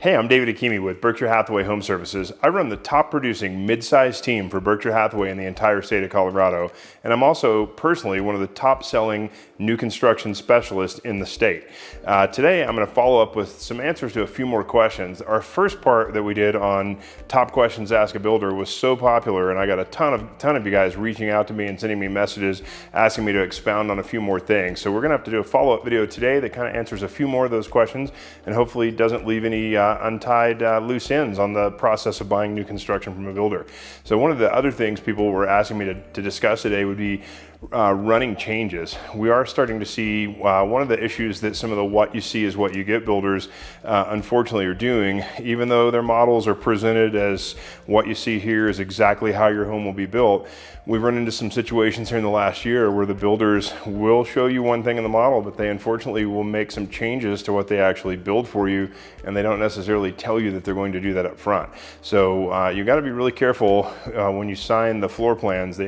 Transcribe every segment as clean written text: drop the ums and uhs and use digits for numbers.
Hey, I'm David Hakimi with Berkshire Hathaway Home Services. I run the top producing mid-sized team for Berkshire Hathaway in the entire state of Colorado, and I'm also personally one of the top selling new construction specialists in the state. Today I'm going to follow up with some answers to a few more questions. Our first part that we did on top questions to ask a builder was so popular, and I got a ton of you guys reaching out to me and sending me messages asking me to expound on a few more things. So we're going to have to do a follow-up video today that kind of answers a few more of those questions and hopefully doesn't leave any untied loose ends on the process of buying new construction from a builder. So one of the other things people were asking me to discuss today would be running changes. We are starting to see one of the issues that some of the what you see is what you get builders unfortunately are doing, even though their models are presented as what you see here is exactly how your home will be built. We've run into some situations here in the last year where the builders will show you one thing in the model, but they unfortunately will make some changes to what they actually build for you, and they don't necessarily tell you that they're going to do that up front. So you got to be really careful when you sign the floor plans. They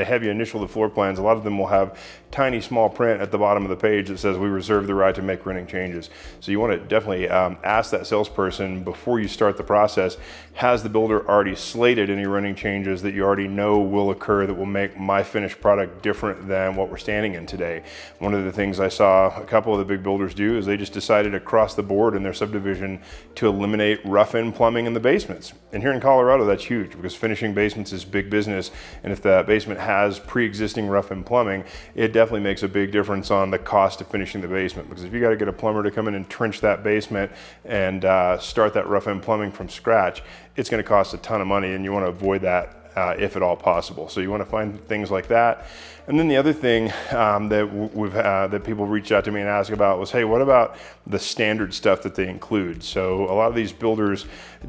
have you initial the floor plans. A lot of them will have tiny small print at the bottom of the page that says we reserve the right to make renting changes. So you want to definitely ask that salesperson before you start the process, has the builder already slated any renting changes that you already know will occur that will make my finished product different than what we're standing in today? One of the things I saw a couple of the big builders do is they just decided across the board in their subdivision to eliminate rough-in plumbing in the basements. And here in Colorado, that's huge because finishing basements is big business. And if that basement has pre-existing rough-in plumbing, it definitely makes a big difference on the cost of finishing the basement. Because if you got to get a plumber to come in and trench that basement and start that rough-in plumbing from scratch, it's going to cost a ton of money, and you want to avoid that if at all possible. So you want to find things like that. And then the other thing that people reached out to me and asked about was, hey, what about the standard stuff that they include? So a lot of these builders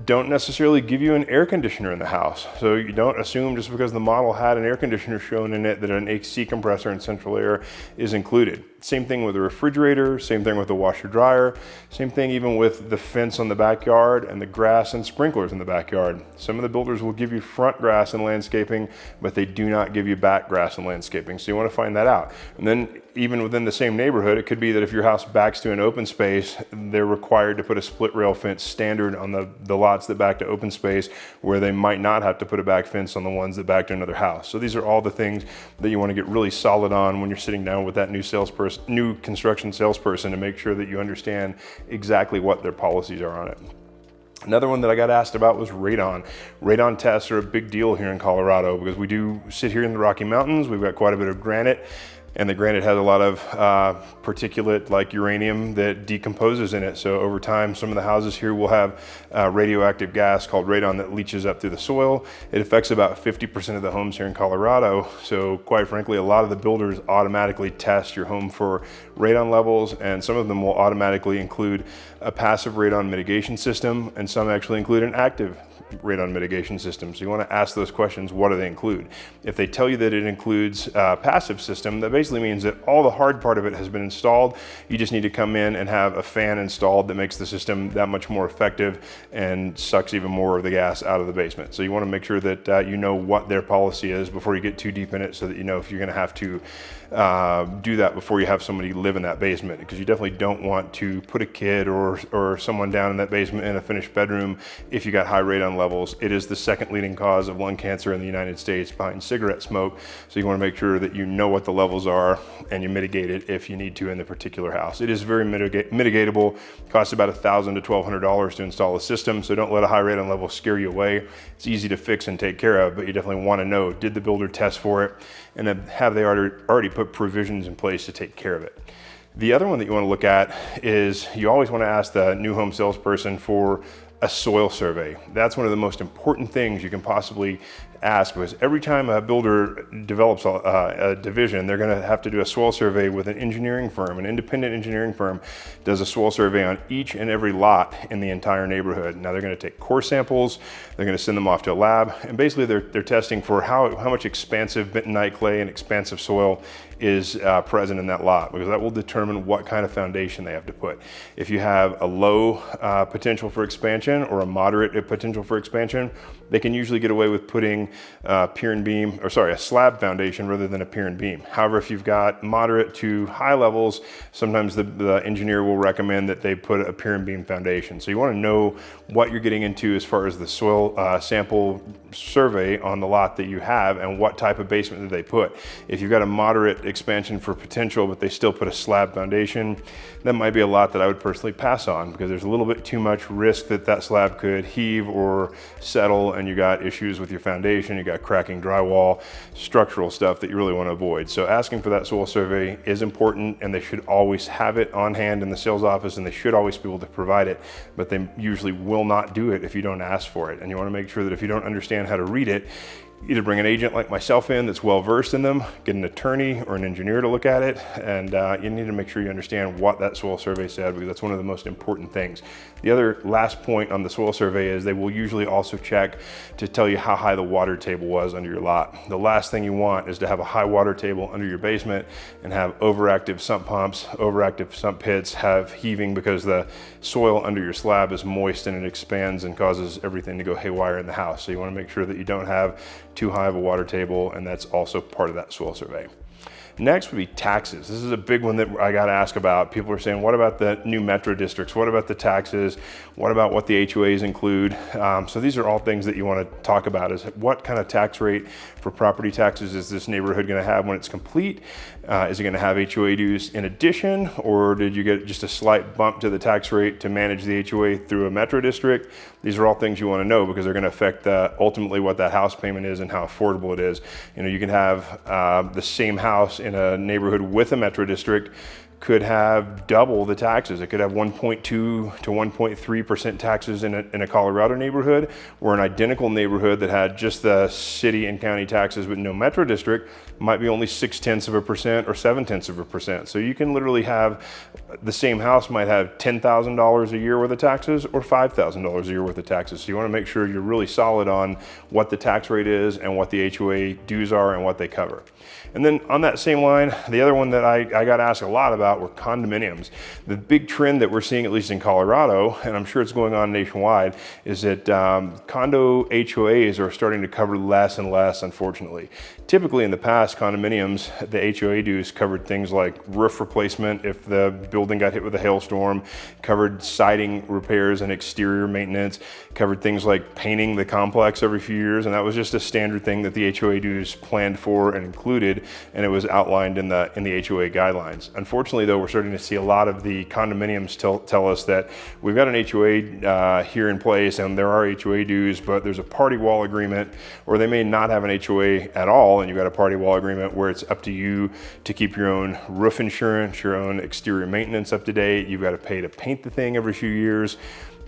don't necessarily give you an air conditioner in the house. So you don't assume just because the model had an air conditioner shown in it that an AC compressor and central air is included. Same thing with the refrigerator, same thing with the washer dryer, same thing even with the fence on the backyard and the grass and sprinklers in the backyard. Some of the builders will give you front grass and landscaping, but they do not give you back grass and landscaping. So you want to find that out. And then even within the same neighborhood, it could be that if your house backs to an open space, they're required to put a split rail fence standard on the lots that back to open space, where they might not have to put a back fence on the ones that back to another house. So these are all the things that you want to get really solid on when you're sitting down with that new construction salesperson to make sure that you understand exactly what their policies are on it. Another one that I got asked about was radon. Radon tests are a big deal here in Colorado because we do sit here in the Rocky Mountains. We've got quite a bit of granite, and the granite has a lot of particulate like uranium that decomposes in it. So over time, some of the houses here will have radioactive gas called radon that leaches up through the soil. It affects about 50% of the homes here in Colorado. So quite frankly, a lot of the builders automatically test your home for radon levels, and some of them will automatically include a passive radon mitigation system, and some actually include an active radon mitigation system. So you want to ask those questions, what do they include? If they tell you that it includes a passive system, that basically means that all the hard part of it has been installed. You just need to come in and have a fan installed that makes the system that much more effective and sucks even more of the gas out of the basement. So you want to make sure that you know what their policy is before you get too deep in it, so that you know if you're going to have to do that before you have somebody live in that basement, because you definitely don't want to put a kid or someone down in that basement in a finished bedroom if you got high radon levels. It is the second leading cause of lung cancer in the United States behind cigarette smoke. So you want to make sure that you know what the levels are and you mitigate it if you need to in the particular house. It is very mitigatable. It costs about $1,000 to $1,200 to install a system. So don't let a high radon level scare you away. It's easy to fix and take care of, but you definitely want to know, did the builder test for it? And then have they already put provisions in place to take care of it? The other one that you want to look at is you always want to ask the new home salesperson for a soil survey. That's one of the most important things you can possibly ask, because every time a builder develops a division, they're going to have to do a soil survey with an engineering firm. An independent engineering firm does a soil survey on each and every lot in the entire neighborhood. Now they're going to take core samples, they're going to send them off to a lab, and basically they're testing for how much expansive bentonite clay and expansive soil is present in that lot, because that will determine what kind of foundation they have to put. If you have a low potential for expansion, expansion or a moderate potential for expansion, they can usually get away with putting a slab foundation rather than a pier and beam. However, if you've got moderate to high levels, sometimes the engineer will recommend that they put a pier and beam foundation. So you want to know what you're getting into as far as the soil sample survey on the lot that you have and what type of basement that they put. If you've got a moderate expansion for potential, but they still put a slab foundation, that might be a lot that I would personally pass on, because there's a little bit too much risk that that slab could heave or settle, and you got issues with your foundation, you got cracking drywall, structural stuff that you really want to avoid. So asking for that soil survey is important, and they should always have it on hand in the sales office, and they should always be able to provide it, but they usually will not do it if you don't ask for it. And you want to make sure that if you don't understand how to read it, either bring an agent like myself in that's well versed in them, get an attorney or an engineer to look at it, and you need to make sure you understand what that soil survey said, because that's one of the most important things. The other last point on the soil survey is they will usually also check to tell you how high the water table was under your lot. The last thing you want is to have a high water table under your basement and have overactive sump pumps, overactive sump pits, have heaving because the soil under your slab is moist and it expands and causes everything to go haywire in the house. So you want to make sure that you don't have too high of a water table, and that's also part of that soil survey. Next would be taxes. This is a big one that I got to ask about. People are saying, what about the new metro districts? What about the taxes? What about what the HOAs include? So these are all things that you want to talk about, is what kind of tax rate for property taxes is this neighborhood going to have when it's complete? Is it going to have HOA dues in addition, or did you get just a slight bump to the tax rate to manage the HOA through a metro district? These are all things you want to know, because they're going to affect ultimately what that house payment is and how affordable it is. You know, you can have the same house in a neighborhood with a metro district could have double the taxes. It could have 1.2 to 1.3% taxes in a Colorado neighborhood, or an identical neighborhood that had just the city and county taxes but no metro district might be only 0.6% or 0.7%. So you can literally have the same house might have $10,000 a year worth of taxes or $5,000 a year worth of taxes. So you want to make sure you're really solid on what the tax rate is and what the HOA dues are and what they cover. And then on that same line, the other one that I got asked a lot about were condominiums. The big trend that we're seeing, at least in Colorado, and I'm sure it's going on nationwide, is that condo HOAs are starting to cover less and less, unfortunately. Typically in the past, condominiums, the HOA dues covered things like roof replacement if the building got hit with a hailstorm, covered siding repairs and exterior maintenance, covered things like painting the complex every few years, and that was just a standard thing that the HOA dues planned for and included, and it was outlined in the HOA guidelines. Unfortunately, though, we're starting to see a lot of the condominiums tell us that we've got an HOA here in place and there are HOA dues, but there's a party wall agreement, or they may not have an HOA at all, and you've got a party wall agreement where it's up to you to keep your own roof insurance, your own exterior maintenance up to date. You've got to pay to paint the thing every few years.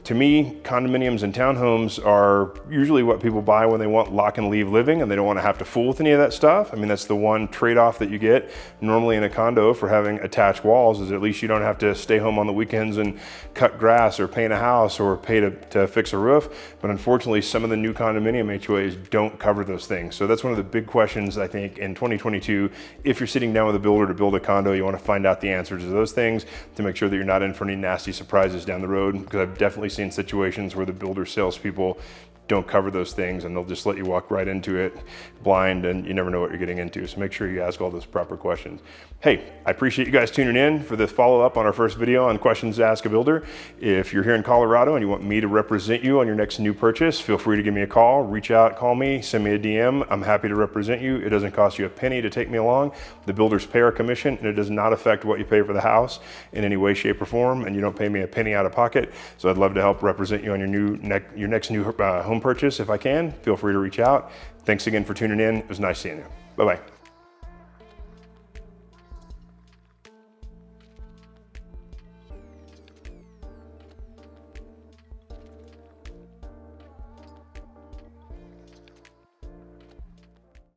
To me, condominiums and townhomes are usually what people buy when they want lock and leave living and they don't want to have to fool with any of that stuff. I mean, that's the one trade-off that you get normally in a condo for having attached walls, is at least you don't have to stay home on the weekends and cut grass or paint a house or pay to fix a roof. But unfortunately, some of the new condominium HOAs don't cover those things. So that's one of the big questions, I think, in 2022. If you're sitting down with a builder to build a condo, you want to find out the answers to those things to make sure that you're not in for any nasty surprises down the road, because I've definitely seen situations where the builder salespeople don't cover those things and they'll just let you walk right into it blind, and you never know what you're getting into. So make sure you ask all those proper questions. Hey, I appreciate you guys tuning in for the follow-up on our first video on questions to ask a builder. If you're here in Colorado and you want me to represent you on your next new purchase, feel free to give me a call, reach out, call me, send me a DM. I'm happy to represent you. It doesn't cost you a penny to take me along. The builders pay our commission, and it does not affect what you pay for the house in any way, shape, or form, and you don't pay me a penny out of pocket. So I'd love to help represent you on your next new home purchase. If I can, feel free to reach out. Thanks again for tuning in. It was nice seeing you. Bye-bye.